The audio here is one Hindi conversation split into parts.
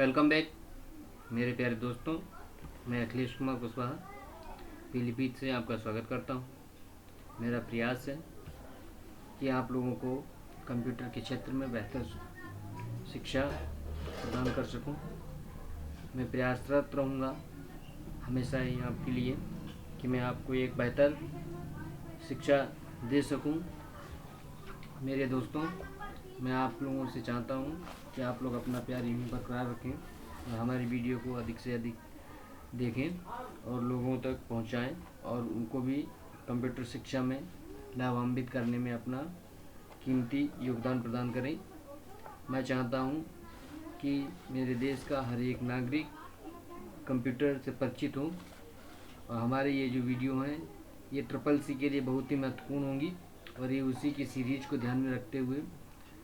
वेलकम बैक मेरे प्यारे दोस्तों। मैं अखिलेश कुमार कुशवाहा पीलीभीत से आपका स्वागत करता हूं। मेरा प्रयास है कि आप लोगों को कंप्यूटर के क्षेत्र में बेहतर शिक्षा प्रदान कर सकूं। मैं प्रयासरत रहूँगा हमेशा ही आपके लिए कि मैं आपको एक बेहतर शिक्षा दे सकूं। मेरे दोस्तों, मैं आप लोगों से चाहता हूं कि आप लोग अपना प्यार यूं बरकरार रखें और हमारी वीडियो को अधिक से अधिक देखें और लोगों तक पहुंचाएं और उनको भी कंप्यूटर शिक्षा में लाभान्वित करने में अपना कीमती योगदान प्रदान करें। मैं चाहता हूं कि मेरे देश का हर एक नागरिक कंप्यूटर से परिचित हो और हमारे ये जो वीडियो हैं ये CCC के लिए बहुत ही महत्वपूर्ण होंगी और ये उसी की सीरीज को ध्यान में रखते हुए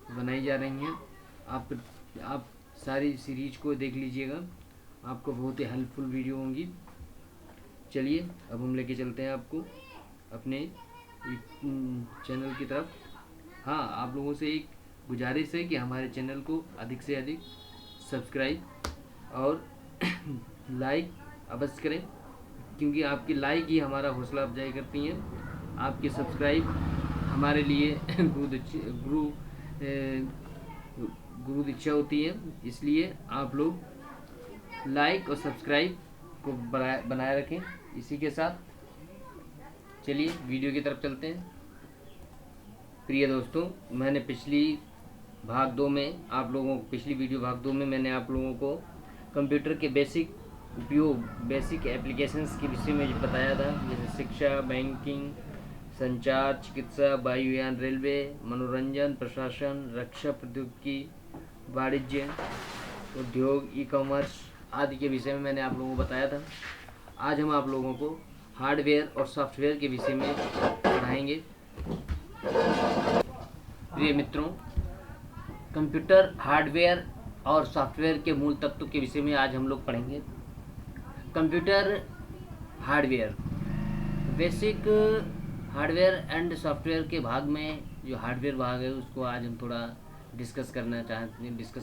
बनाई जा रही हैं। आप सारी सीरीज को देख लीजिएगा, आपको बहुत ही हेल्पफुल वीडियो होंगी। चलिए अब हम लेके चलते हैं आपको अपने चैनल की तरफ। हाँ, आप लोगों से एक गुजारिश है कि हमारे चैनल को अधिक से अधिक सब्सक्राइब और लाइक अवश्य करें, क्योंकि आपकी लाइक ही हमारा हौसला अफजाई करती हैं। आपके सब्सक्राइब हमारे लिए गुरु दीक्षा होती है, इसलिए आप लोग लाइक और सब्सक्राइब को बनाए रखें। इसी के साथ चलिए वीडियो की तरफ चलते हैं। प्रिय दोस्तों, मैंने पिछली वीडियो भाग 2 में मैंने आप लोगों को कंप्यूटर के बेसिक उपयोग, बेसिक एप्लीकेशंस के विषय में बताया था, जैसे शिक्षा, बैंकिंग, संचार, चिकित्सा, वायुयान, रेलवे, मनोरंजन, प्रशासन, रक्षा प्रौद्योगिकी, वाणिज्य, उद्योग, ई-कॉमर्स आदि के विषय में मैंने आप लोगों को बताया था। आज हम आप लोगों को हार्डवेयर और सॉफ्टवेयर के विषय में पढ़ाएंगे। प्रिय मित्रों, कंप्यूटर हार्डवेयर और सॉफ्टवेयर के मूल तत्व के विषय में आज हम लोग पढ़ेंगे। Computer hardware, basic hardware and software के भाग में जो हार्डवेयर भाग है उसको आज हम थोड़ा डिस्कस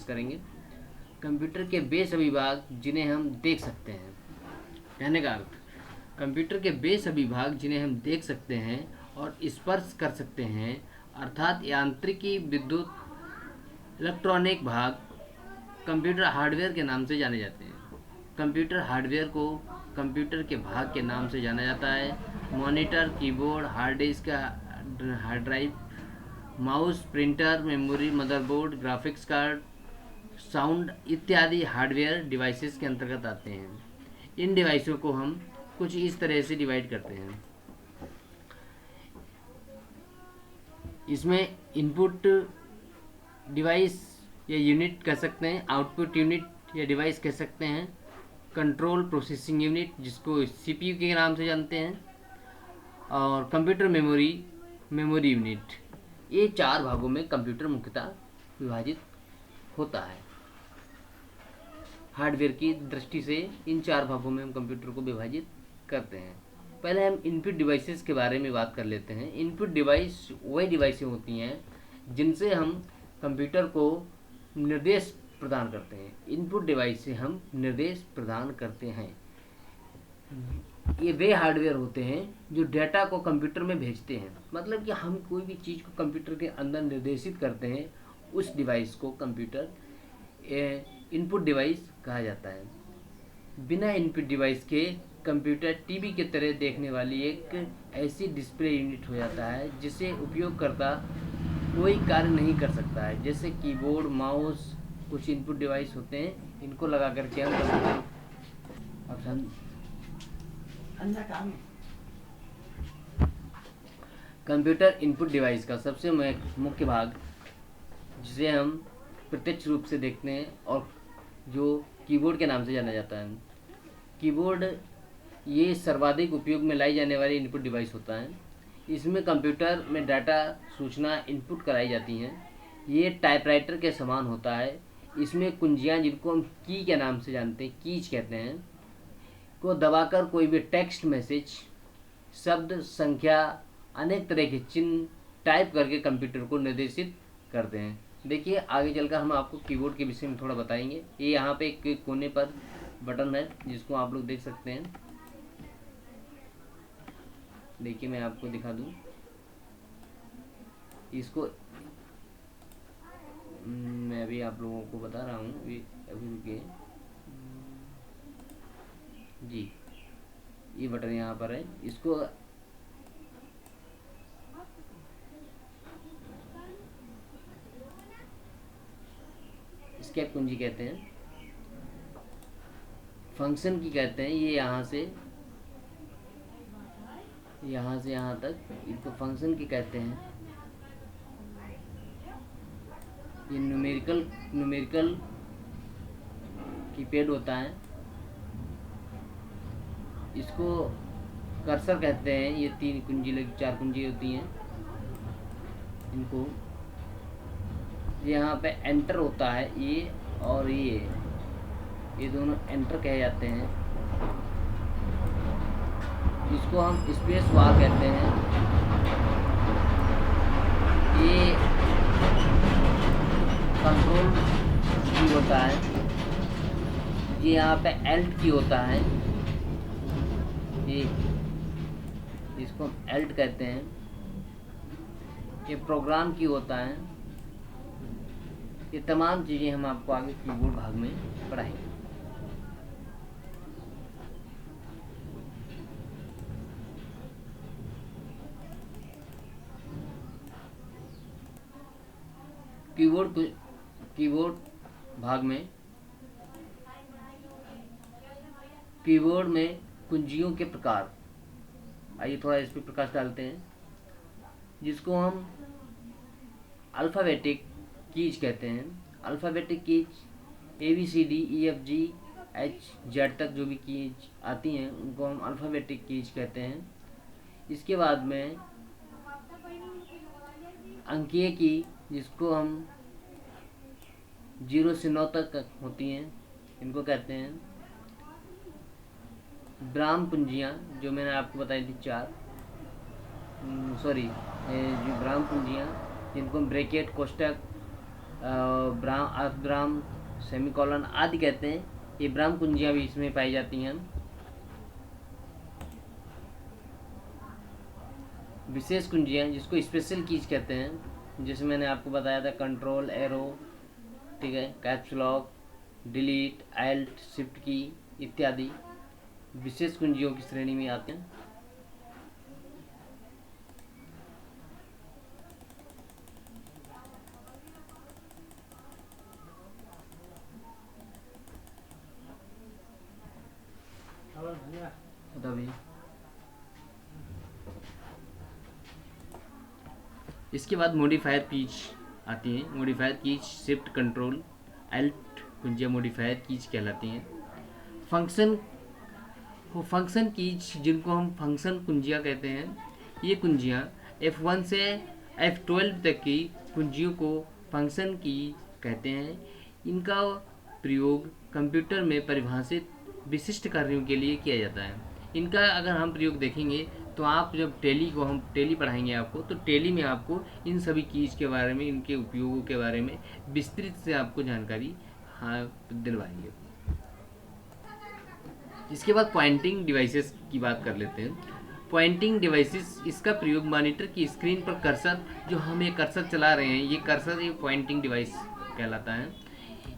करेंगे। कंप्यूटर के वे सभी भाग जिन्हें हम देख सकते हैं, कहने का अर्थ कंप्यूटर के वे सभी भाग जिन्हें हम देख सकते हैं और स्पर्श कर सकते हैं, अर्थात यांत्रिकी, विद्युत, इलेक्ट्रॉनिक भाग कंप्यूटर हार्डवेयर के नाम से जाने जाते हैं। कंप्यूटर हार्डवेयर को कंप्यूटर के भाग के नाम से जाना जाता है। Monitor, keyboard, hard disk, hard drive, mouse, printer, memory, motherboard, graphics card, sound इत्यादि हार्डवेयर डिवाइसेस के अंतर्गत आते हैं। इन डिवाइसों को हम कुछ इस तरह से डिवाइड करते हैं। इसमें इनपुट डिवाइस या यूनिट कह सकते हैं, आउटपुट यूनिट या डिवाइस कह सकते हैं, कंट्रोल प्रोसेसिंग यूनिट जिसको CPU के नाम से जानते हैं, और कंप्यूटर मेमोरी यूनिट। ये 4 भागों में कंप्यूटर मुख्यतः विभाजित होता है। हार्डवेयर की दृष्टि से इन 4 भागों में हम कंप्यूटर को विभाजित करते हैं। पहले हम इनपुट डिवाइसेस के बारे में बात कर लेते हैं। इनपुट डिवाइस वही डिवाइसें होती हैं जिनसे हम कंप्यूटर को निर्देश प्रदान करते हैं। इनपुट डिवाइस से हम निर्देश प्रदान करते हैं। ये वे हार्डवेयर होते हैं जो डेटा को कंप्यूटर में भेजते हैं। मतलब कि हम कोई भी चीज़ को कंप्यूटर के अंदर निर्देशित करते हैं, उस डिवाइस को कंप्यूटर इनपुट डिवाइस कहा जाता है। बिना इनपुट डिवाइस के कंप्यूटर टीवी की तरह देखने वाली एक ऐसी डिस्प्ले यूनिट हो जाता है जिसे उपयोगकर्ता कोई कार्य नहीं कर सकता है। जैसे कीबोर्ड, माउस कुछ इनपुट डिवाइस होते हैं, इनको लगा करके हम कंप्यूटर इनपुट डिवाइस का सबसे मुख्य भाग जिसे हम प्रत्यक्ष रूप से देखते हैं और जो कीबोर्ड के नाम से जाना जाता है। कीबोर्ड ये सर्वाधिक उपयोग में लाई जाने वाली इनपुट डिवाइस होता है। इसमें कंप्यूटर में डाटा सूचना इनपुट कराई जाती हैं। ये टाइपराइटर के समान होता है। इसमें कुंजियाँ, जिनको हम की के नाम से जानते हैं, कीज कहते हैं, को दबाकर कोई भी टेक्स्ट मैसेज, शब्द, संख्या, अनेक तरह के चिन्ह टाइप करके कंप्यूटर को निर्देशित करते हैं। देखिए आगे चलकर हम आपको कीबोर्ड के विषय में थोड़ा बताएंगे। ये यहाँ पे एक कोने पर बटन है जिसको आप लोग देख सकते हैं। देखिए मैं आपको दिखा दूँ इसको। मैं अभी आप लोगों को बता रहा हूँ, अभी रुकिए जी। ये बटन यहाँ पर है, इसको एस्केप कुंजी कहते हैं, फंक्शन की कहते हैं। ये यहाँ से यहाँ तक इसको फंक्शन की कहते हैं। ये न्यूमेरिकल कीपैड होता है, इसको कर्सर कहते हैं। ये 3 कुंजी लगी 4 कुंजी होती हैं इनको। यहाँ पे एंटर होता है ये, और ये दोनों एंटर कहे जाते हैं। इसको हम स्पेस बार कहते हैं। ये कंट्रोल की होता है। ये यहाँ पे एल्ट की होता है, ये इसको हम एल्ट कहते हैं। ये प्रोग्राम की होता है। ये तमाम चीज़ें हम आपको आगे कीबोर्ड भाग में पढ़ाएंगे। कीबोर्ड भाग में कीबोर्ड में कुंजियों के प्रकार। आइए थोड़ा इस पर प्रकाश डालते हैं। जिसको हम अल्फ़ाबेटिक कीज कहते हैं। अल्फ़ाबेटिक कीज ABCDEFGH तक जो भी कीज आती हैं उनको हम अल्फ़ाबेटिक कीज कहते हैं। इसके बाद में अंकीय की, जिसको हम 0 से 9 तक होती हैं, इनको कहते हैं। ब्राह्म कुंजियाँ जो मैंने आपको बताई थी 4, जो ब्राह्म कुंजियाँ जिनको हम ब्रैकेट, कोष्टक, ब्राह्म, सेमीकोलन आदि कहते हैं, ये ब्राह्म कुंजियाँ भी इसमें पाई जाती हैं। विशेष कुंजियाँ जिसको स्पेशल कीज कहते हैं, जैसे मैंने आपको बताया था कंट्रोल, एरो, ठीक है, caps lock, delete, Alt, shift की इत्यादि विशेष कुंजियों की श्रेणी में आते हैं। इसके बाद मॉडिफायर कीज आती हैं। Modifier keys shift, control, Alt कुंजियाँ मॉडिफायर कीज कहलाती हैं। फंक्शन कीज जिनको हम फंक्शन कुंजियाँ कहते हैं, ये कुंजियाँ F1 से F12 तक की कुंजियों को फंक्शन की कहते हैं। इनका प्रयोग कंप्यूटर में परिभाषित विशिष्ट कार्यों के लिए किया जाता है। इनका अगर हम प्रयोग देखेंगे तो आप जब टेली पढ़ाएंगे आपको, तो टेली में आपको इन सभी कीज के बारे में, इनके उपयोगों के बारे में विस्तृत से आपको जानकारी दिलवाएंगे। इसके बाद पॉइंटिंग डिवाइसेस की बात कर लेते हैं। पॉइंटिंग डिवाइसेस, इसका प्रयोग मॉनिटर की स्क्रीन पर कर्सर, जो हम ये कर्सर चला रहे हैं, ये कर्सर एक पॉइंटिंग डिवाइस कहलाता है।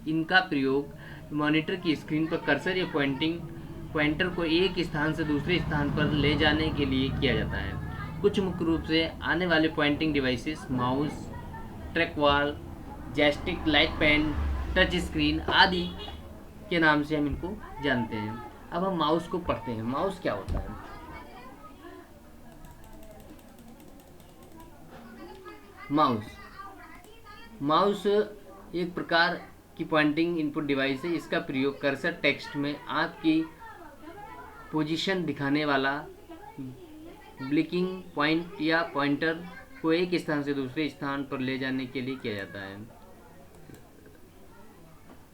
इनका प्रयोग मॉनिटर की स्क्रीन पर कर्सर या पॉइंटर को एक स्थान से दूसरे स्थान पर ले जाने के लिए किया जाता है। कुछ मुख्य रूप से आने वाले pointing devices mouse, trackball, joystick, light pen, touch screen आदि के नाम से हम इनको जानते हैं। अब हम माउस को पढ़ते हैं। माउस क्या होता है? माउस एक प्रकार की पॉइंटिंग इनपुट डिवाइस है। इसका प्रयोग कर्सर टेक्स्ट में आपकी पोजीशन दिखाने वाला ब्लिंकिंग पॉइंट या पॉइंटर को एक स्थान से दूसरे स्थान पर ले जाने के लिए किया जाता है।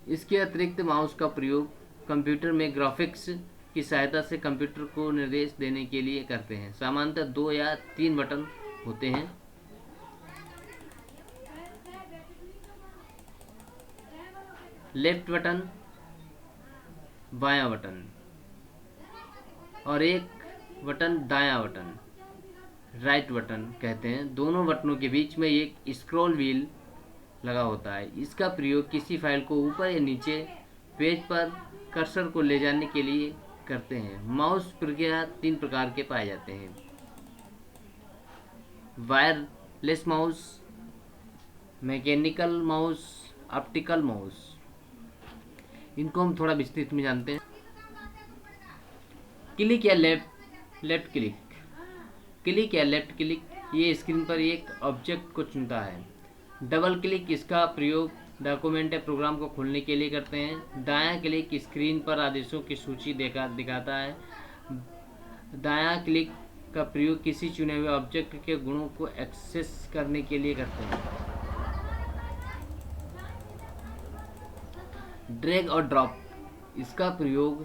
इसके अतिरिक्त माउस का प्रयोग कंप्यूटर में ग्राफिक्स की सहायता से कंप्यूटर को निर्देश देने के लिए करते हैं। सामान्यतः 2 या 3 बटन होते हैं। लेफ्ट बटन, बायां बटन, और एक बटन दायां बटन, राइट बटन कहते हैं। दोनों बटनों के बीच में एक स्क्रॉल व्हील लगा होता है। इसका प्रयोग किसी फाइल को ऊपर या नीचे पेज पर कर्सर को ले जाने के लिए करते हैं। माउस प्रक्रिया 3 प्रकार के पाए जाते हैं: wireless mouse, mechanical mouse, optical mouse. इनको हम थोड़ा विस्तृत में जानते हैं। क्लिक या लेफ्ट क्लिक, क्लिक या लेफ्ट क्लिक ये स्क्रीन पर एक ऑब्जेक्ट को चुनता है। डबल क्लिक इसका प्रयोग डॉक्यूमेंट या प्रोग्राम को खोलने के लिए करते हैं। दायां क्लिक स्क्रीन पर आदेशों की सूची दिखाता है। दायां क्लिक का प्रयोग किसी चुने हुए ऑब्जेक्ट के गुणों को एक्सेस करने के लिए करते हैं। ड्रैग और ड्रॉप इसका प्रयोग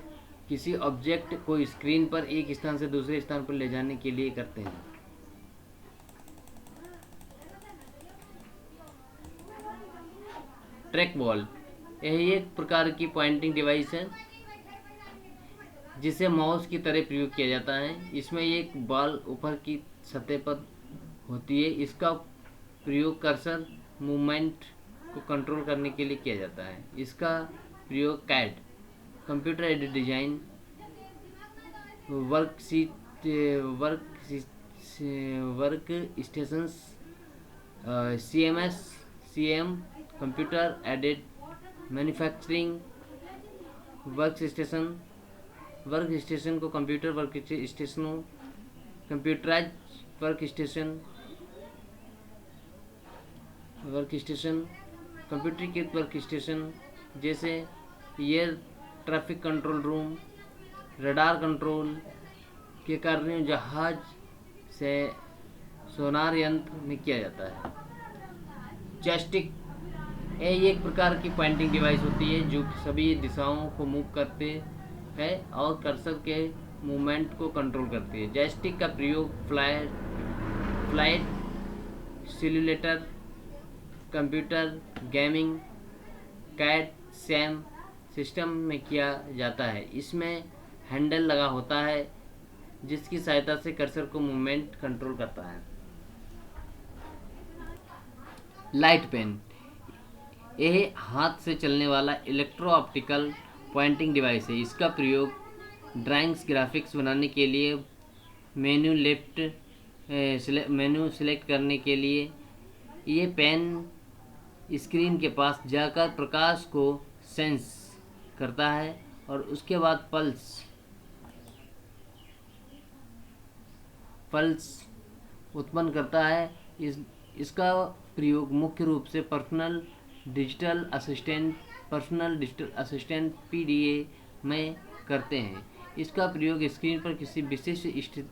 किसी ऑब्जेक्ट को स्क्रीन पर एक स्थान से दूसरे स्थान पर ले जाने के लिए करते हैं। ट्रैक बॉल यह एक प्रकार की पॉइंटिंग डिवाइस है जिसे माउस की तरह प्रयोग किया जाता है। इसमें एक बॉल ऊपर की सतह पर होती है। इसका प्रयोग कर्सर मूवमेंट को कंट्रोल करने के लिए किया जाता है। इसका प्रयोग CAD, computer aided design, work stations, CM, computer aided manufacturing work station को कंप्यूटर वर्क स्टेशनों, कंप्यूटराइज वर्क स्टेशन, कंप्यूटरीकृत वर्क स्टेशन जैसे air traffic control room, radar control के कार्यों जहाज से सोनार यंत्र में किया जाता है। जॉयस्टिक ये एक प्रकार की पॉइंटिंग डिवाइस होती है जो सभी दिशाओं को मूव करते हैं और कर्सर के मूवमेंट को कंट्रोल करती है। जॉयस्टिक का प्रयोग flight simulator, computer gaming, CAD CAM system में किया जाता है। इसमें हैंडल लगा होता है जिसकी सहायता से कर्सर को मूवमेंट कंट्रोल करता है। लाइट पेन यह हाथ से चलने वाला इलेक्ट्रो ऑप्टिकल पॉइंटिंग डिवाइस है। इसका प्रयोग ड्राइंग्स ग्राफिक्स बनाने के लिए, मेन्यू सेलेक्ट करने के लिए। ये पेन स्क्रीन के पास जाकर प्रकाश को सेंस करता है और उसके बाद पल्स उत्पन्न करता है। इसका प्रयोग मुख्य रूप से पर्सनल डिजिटल असिस्टेंट PDA में करते हैं। इसका प्रयोग स्क्रीन पर किसी विशिष्ट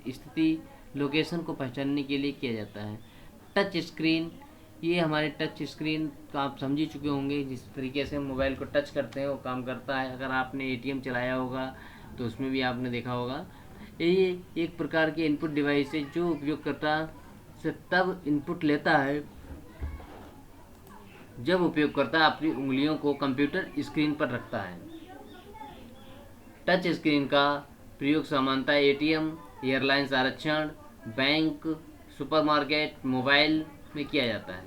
स्थिति लोकेशन को पहचानने के लिए किया जाता है। टच स्क्रीन ये हमारे टच स्क्रीन का आप समझ ही चुके होंगे। जिस तरीके से हम मोबाइल को टच करते हैं वो काम करता है। अगर आपने ATM चलाया होगा तो उसमें भी आपने देखा होगा। ये एक प्रकार की इनपुट डिवाइस है जो उपयोगकर्ता से तब इनपुट लेता है जब उपयोगकर्ता अपनी उंगलियों को कंप्यूटर स्क्रीन पर रखता है। टच स्क्रीन का प्रयोग सामान्यतः ATM, एयरलाइंस आरक्षण, बैंक, सुपरमार्केट, मोबाइल में किया जाता है।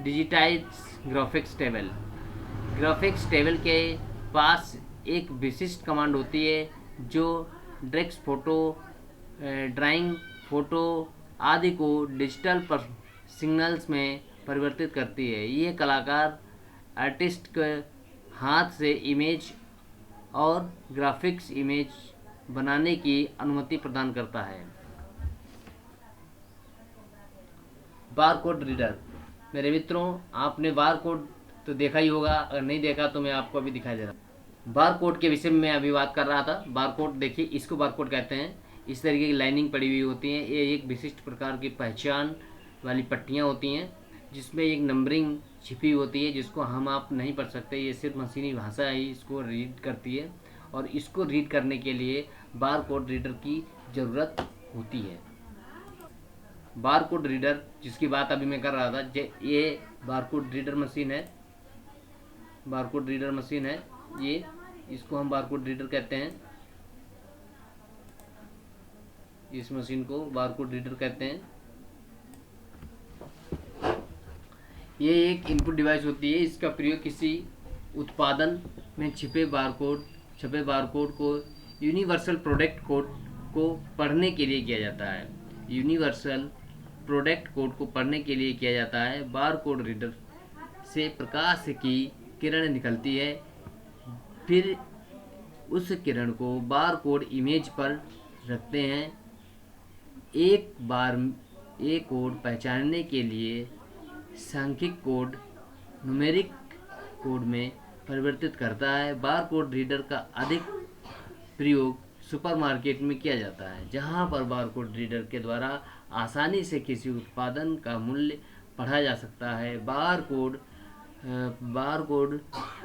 डिजिटाइज ग्राफिक्स टेबल के पास एक विशिष्ट कमांड होती है जो ड्रेक्स फोटो, ड्राइंग फोटो आदि को डिजिटल सिग्नल्स में परिवर्तित करती है। ये कलाकार आर्टिस्ट के हाथ से इमेज और ग्राफिक्स इमेज बनाने की अनुमति प्रदान करता है। बारकोड रीडर मेरे मित्रों, आपने बारकोड तो देखा ही होगा, अगर नहीं देखा तो मैं आपको अभी दिखा दे रहा हूँ। बारकोड के विषय में मैं अभी बात कर रहा था। बारकोड देखिए, इसको बारकोड कहते हैं। इस तरीके की लाइनिंग पड़ी हुई होती है। ये एक विशिष्ट प्रकार की पहचान वाली पट्टियाँ होती हैं जिसमें एक नंबरिंग छिपी होती है जिसको हम आप नहीं पढ़ सकते। ये सिर्फ मशीनी भाषा ही इसको रीड करती है और इसको रीड करने के लिए बारकोड रीडर की ज़रूरत होती है। बारकोड रीडर जिसकी बात अभी मैं कर रहा था, ये बारकोड रीडर मशीन है, बारकोड रीडर मशीन है ये, इसको हम बारकोड रीडर कहते हैं, इस मशीन को बारकोड रीडर कहते हैं। ये एक इनपुट डिवाइस होती है, इसका प्रयोग किसी उत्पादन में छिपे बारकोड को यूनिवर्सल प्रोडक्ट कोड को पढ़ने के लिए किया जाता है। यूनिवर्सल प्रोडक्ट कोड को पढ़ने के लिए किया जाता है। बारकोड रीडर से प्रकाश की किरण निकलती है, फिर उस किरण को बारकोड इमेज पर रखते हैं। एक बार एक कोड पहचानने के लिए सांख्यिक कोड न्यूमेरिक कोड में परिवर्तित करता है। बारकोड रीडर का अधिक प्रयोग सुपरमार्केट में किया जाता है, जहां पर बारकोड रीडर के द्वारा आसानी से किसी उत्पादन का मूल्य पढ़ा जा सकता है। बारकोड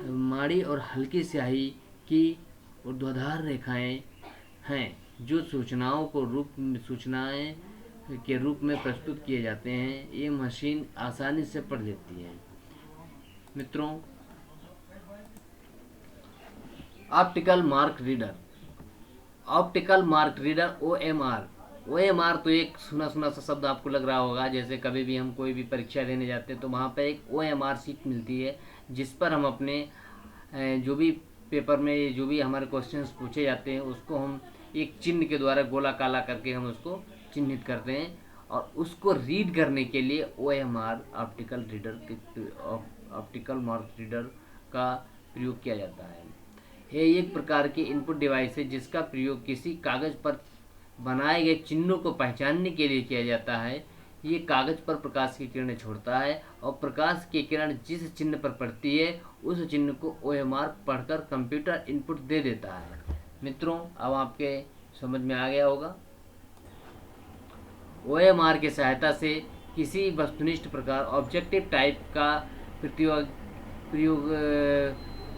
माड़ी और हल्की स्याही की ऊर्ध्वाधर रेखाएं हैं जो सूचनाएं के रूप में प्रस्तुत किए जाते हैं। ये मशीन आसानी से पढ़ लेती है। मित्रों, ऑप्टिकल मार्क रीडर OMR तो एक सुना सा शब्द आपको लग रहा होगा। जैसे कभी भी हम कोई भी परीक्षा देने जाते हैं तो वहाँ पर एक OMR सीट मिलती है, जिस पर हम अपने जो भी पेपर में जो भी हमारे क्वेश्चंस पूछे जाते हैं उसको हम एक चिन्ह के द्वारा गोला काला करके हम उसको चिन्हित करते हैं, और उसको रीड करने के लिए OMR ऑप्टिकल मार्क रीडर का प्रयोग किया जाता है। यह एक प्रकार की इनपुट डिवाइस है जिसका प्रयोग किसी कागज पर बनाए गए चिन्हों को पहचानने के लिए किया जाता है। ये कागज पर प्रकाश की किरणें छोड़ता है और प्रकाश की किरण जिस चिन्ह पर पड़ती है उस चिन्ह को OMR पढ़कर कंप्यूटर इनपुट दे देता है। मित्रों, अब आपके समझ में आ गया होगा। OMR की सहायता से किसी वस्तुनिष्ठ प्रकार ऑब्जेक्टिव टाइप का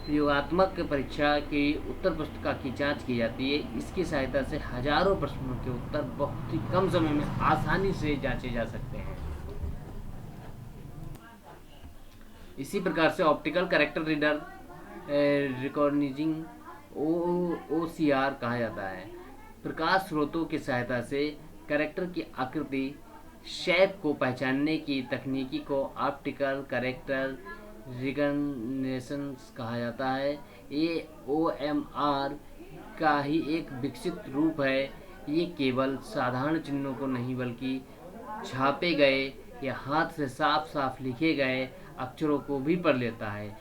प्रयोगात्मक परीक्षा की उत्तर पुस्तिका की जांच की जाती है। इसकी सहायता से हजारों प्रश्नों के उत्तर बहुत ही कम समय में आसानी से जांचे जा सकते हैं। इसी प्रकार से ऑप्टिकल कैरेक्टर रीडर रिकॉग्निजिंग OCR कहा जाता है। प्रकाश स्रोतों की सहायता से कैरेक्टर की आकृति शेप को पहचानने की तकनीकी को ऑप्टिकल कैरेक्टर रिकग्निशन कहा जाता है। ये OMR का ही एक विकसित रूप है। ये केवल साधारण चिन्हों को नहीं बल्कि छापे गए या हाथ से साफ लिखे गए अक्षरों को भी पढ़ लेता है।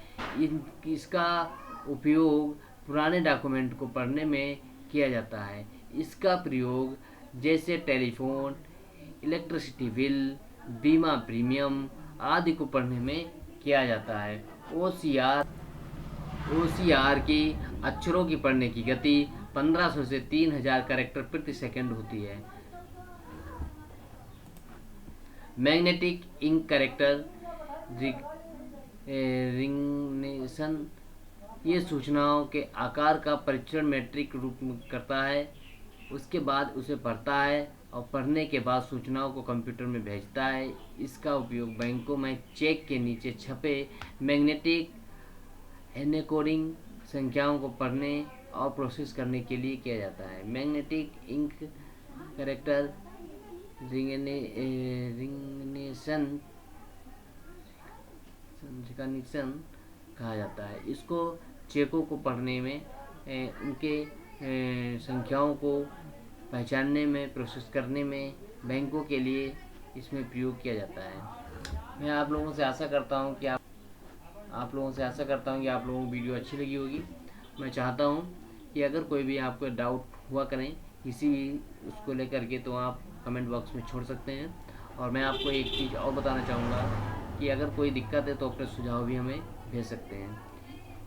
इसका उपयोग पुराने डॉक्यूमेंट को पढ़ने में किया जाता है। इसका प्रयोग जैसे टेलीफोन, इलेक्ट्रिसिटी बिल, बीमा प्रीमियम आदि को पढ़ने में किया जाता है। OCR की अक्षरों की पढ़ने की गति 1500 से 3000 कैरेक्टर प्रति सेकंड होती है। मैग्नेटिक इंक कैरेक्टर रिकग्निशन ये सूचनाओं के आकार का परीक्षण मैट्रिक रूप में करता है, उसके बाद उसे पढ़ता है और पढ़ने के बाद सूचनाओं को कंप्यूटर में भेजता है। इसका उपयोग बैंकों में चेक के नीचे छपे मैग्नेटिक एन्कोडिंग संख्याओं को पढ़ने और प्रोसेस करने के लिए किया जाता है। मैग्नेटिक इंक कैरेक्टर रिकग्निशन कहा जाता है। इसको चेकों को पढ़ने में उनके संख्याओं को पहचानने में, प्रोसेस करने में बैंकों के लिए इसमें प्रयोग किया जाता है। मैं आप लोगों से आशा करता हूं कि आप लोगों को वीडियो अच्छी लगी होगी। मैं चाहता हूं कि अगर कोई भी आपको डाउट हुआ करें किसी उसको लेकर के तो आप कमेंट बॉक्स में छोड़ सकते हैं। और मैं आपको एक चीज़ और बताना चाहूँगा कि अगर कोई दिक्कत है तो अपने सुझाव भी हमें भेज सकते हैं।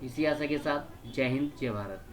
इसी आशा के साथ जय हिंद, जय भारत।